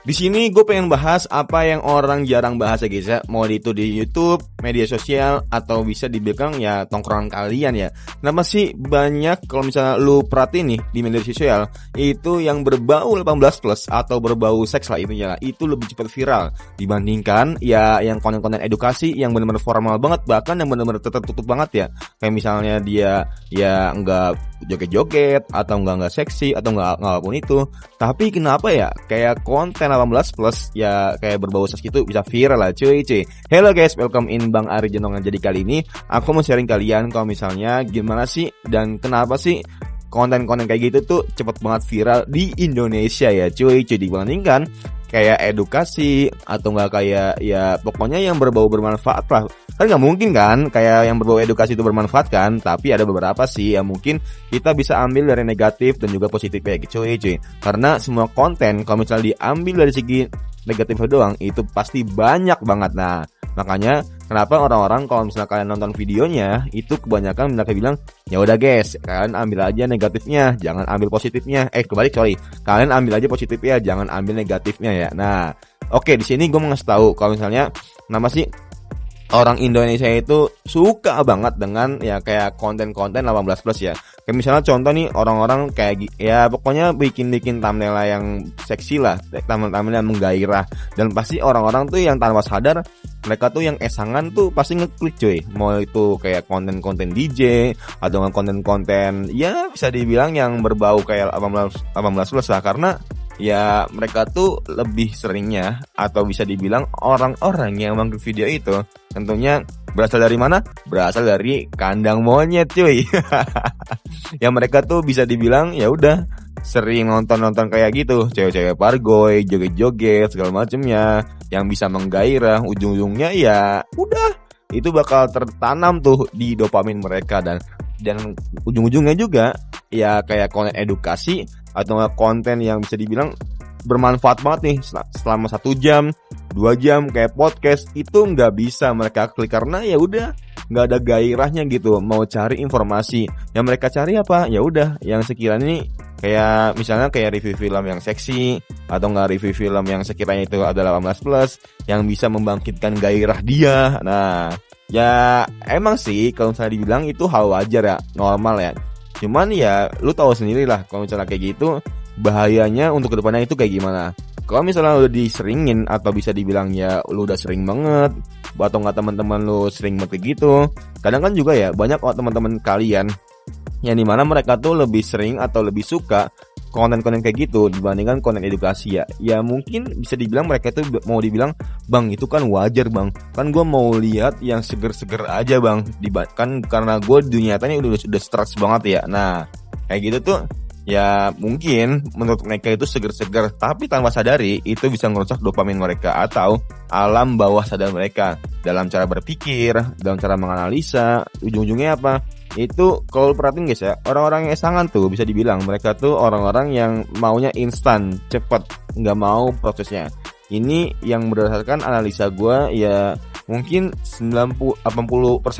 Di sini gue pengen bahas apa yang orang jarang bahas ya guys ya. Mau itu di YouTube, media sosial, atau bisa dibilang ya tongkrongan kalian ya. Kenapa sih banyak kalau misalnya lu perhatiin nih di media sosial itu yang berbau 18 plus atau berbau seks lah intinya, itu lebih cepat viral dibandingkan ya yang konten-konten edukasi yang benar-benar formal banget, bahkan yang benar-benar tertutup banget ya. Kayak misalnya dia ya enggak joget-joget atau enggak seksi atau enggak apapun itu. Tapi kenapa ya kayak konten 18 plus ya kayak berbau seks gitu bisa viral lah cuy. Hello guys, welcome in Bang Ari Jenongan. Jadi kali ini aku mau sharing kalian kalau misalnya gimana sih dan kenapa sih konten-konten kayak gitu tuh cepet banget viral di Indonesia ya cuy dibandingkan kayak edukasi atau enggak kayak ya pokoknya yang berbau bermanfaat lah. Kan nggak mungkin kan kayak yang berbau edukasi itu bermanfaat kan, tapi ada beberapa sih yang mungkin kita bisa ambil dari negatif dan juga positif kayak gitu cuy. Karena semua konten kalau misalnya diambil dari segi negatif doang itu pasti banyak banget. Nah makanya kenapa orang-orang kalau misalnya kalian nonton videonya itu kebanyakan mereka bilang ya udah guys kalian ambil aja negatifnya, jangan ambil positifnya. Kalian ambil aja positifnya, jangan ambil negatifnya ya. Nah oke, di sini gue mau ngasih tahu kalau misalnya nama sih orang Indonesia itu suka banget dengan ya kayak konten-konten 18 plus ya. Kayak misalnya contoh nih orang-orang kayak ya pokoknya bikin thumbnail yang seksi lah, thumbnail yang menggairah. Dan pasti orang-orang tuh yang tanpa sadar mereka tuh yang esangan tuh pasti ngeklik cuy. Mau itu kayak konten-konten DJ atau konten-konten ya bisa dibilang yang berbau kayak 18 plus lah, karena ya mereka tuh lebih seringnya atau bisa dibilang orang-orang yang menonton video itu tentunya berasal dari mana? Berasal dari kandang monyet cuy. Yang mereka tuh bisa dibilang ya udah sering nonton kayak gitu, cewek-cewek pargoy, joget-joget segala macemnya yang bisa menggairah, ujung-ujungnya ya udah itu bakal tertanam tuh di dopamin mereka dan ujung-ujungnya juga ya kayak konten edukasi atau konten yang bisa dibilang bermanfaat banget nih selama 1 jam 2 jam kayak podcast itu nggak bisa mereka klik karena ya udah nggak ada gairahnya gitu. Mau cari informasi yang mereka cari apa ya udah yang sekiranya nih kayak misalnya kayak review film yang seksi atau nggak review film yang sekiranya itu adalah 18 plus yang bisa membangkitkan gairah dia. Nah ya emang sih kalau misalnya dibilang itu hal wajar ya, normal ya. Cuman ya lu tahu sendiri lah kalau misalnya kayak gitu bahayanya untuk kedepannya itu kayak gimana. Kalau misalnya udah diseringin atau bisa dibilang ya lu udah sering banget atau nggak teman-teman lu sering banget kayak gitu, kadang kan juga ya banyak teman-teman kalian yang dimana mereka tuh lebih sering atau lebih suka konten-konten kayak gitu dibandingkan konten edukasi ya. Ya mungkin bisa dibilang mereka itu mau dibilang bang itu kan wajar bang, kan gue mau lihat yang seger-seger aja bang, kan karena gue dunia nyatanya udah stres banget ya. Nah kayak gitu tuh ya mungkin menurut mereka itu seger-seger, tapi tanpa sadari itu bisa ngerusak dopamin mereka atau alam bawah sadar mereka dalam cara berpikir, dalam cara menganalisa. Ujung-ujungnya apa? Itu kalau perhatiin guys ya, orang-orang yang esangan tuh bisa dibilang mereka tuh orang-orang yang maunya instan, cepat, nggak mau prosesnya. Ini yang berdasarkan analisa gue ya mungkin 80%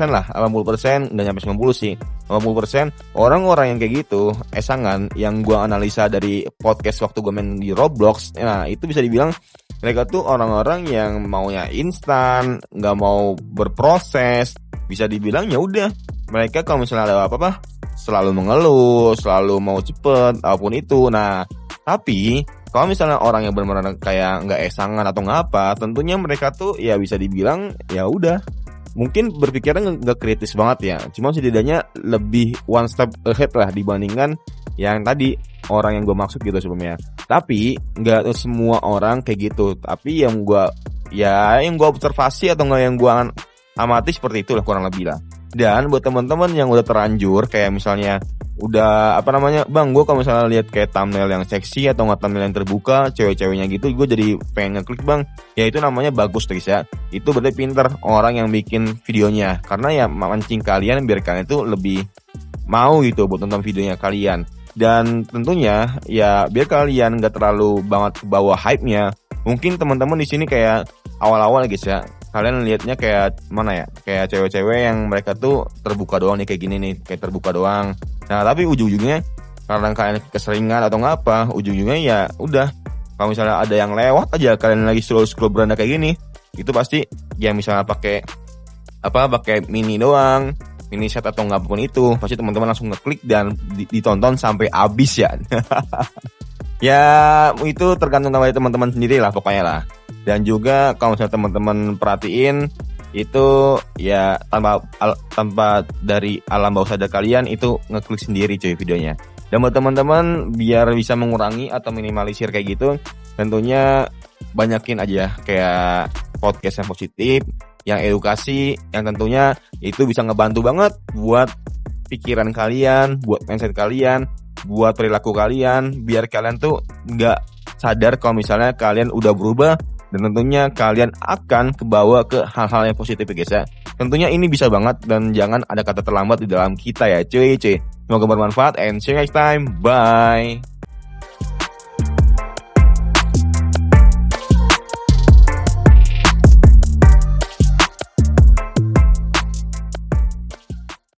lah, 80% nggak nyampe 90 sih, 80% orang-orang yang kayak gitu esangan yang gue analisa dari podcast waktu gue main di Roblox. Nah itu bisa dibilang mereka tuh orang-orang yang maunya instan, nggak mau berproses. Bisa dibilang ya udah mereka kalau misalnya ada apa-apa selalu mengeluh, selalu mau cepet apapun itu. Nah tapi kalau misalnya orang yang benar-benar kayak nggak esangan atau nggak apa, tentunya mereka tuh ya bisa dibilang ya udah mungkin berpikirnya nggak kritis banget ya, cuma setidaknya lebih one step ahead lah dibandingkan yang tadi orang yang gue maksud gitu sebelumnya. Tapi nggak semua orang kayak gitu, tapi yang gue observasi atau nggak yang gue amati seperti itulah kurang lebih lah. Dan buat teman-teman yang udah terlanjur kayak misalnya udah bang gue kalau misalnya lihat kayak thumbnail yang seksi atau nggak thumbnail yang terbuka cewek-ceweknya gitu gue jadi pengen ngeklik bang, ya itu namanya bagus guys ya. Itu berarti pinter orang yang bikin videonya, karena ya mancing kalian biar kalian itu lebih mau gitu buat nonton videonya kalian. Dan tentunya ya biar kalian nggak terlalu banget ke bawah hype-nya. Mungkin teman-teman di sini kayak awal-awal guys ya, kalian lihatnya kayak mana ya, kayak cewek-cewek yang mereka tuh terbuka doang nih kayak gini nih, kayak terbuka doang. Nah tapi ujung-ujungnya karena kalian keseringan atau ngapa, ujung-ujungnya ya udah Kalau misalnya ada yang lewat aja, kalian lagi scroll beranda kayak gini, itu pasti ya misalnya pakai mini doang, mini set atau nggak pun itu, pasti teman-teman langsung ngeklik dan ditonton sampai habis ya. Ya itu tergantung dari teman-teman sendiri lah pokoknya lah. Dan juga kalau misalnya teman-teman perhatiin itu ya tanpa dari alam bawah sadar kalian itu ngeklik sendiri cuy videonya. Dan buat teman-teman biar bisa mengurangi atau minimalisir kayak gitu, tentunya banyakin aja kayak podcast yang positif, yang edukasi, yang tentunya itu bisa ngebantu banget buat pikiran kalian, buat mindset kalian, buat perilaku kalian, biar kalian tuh nggak sadar kalau misalnya kalian udah berubah, dan tentunya kalian akan kebawa ke hal-hal yang positif ya guys ya. Tentunya ini bisa banget dan jangan ada kata terlambat di dalam kita ya cuy. Semoga bermanfaat and see you next time. Bye.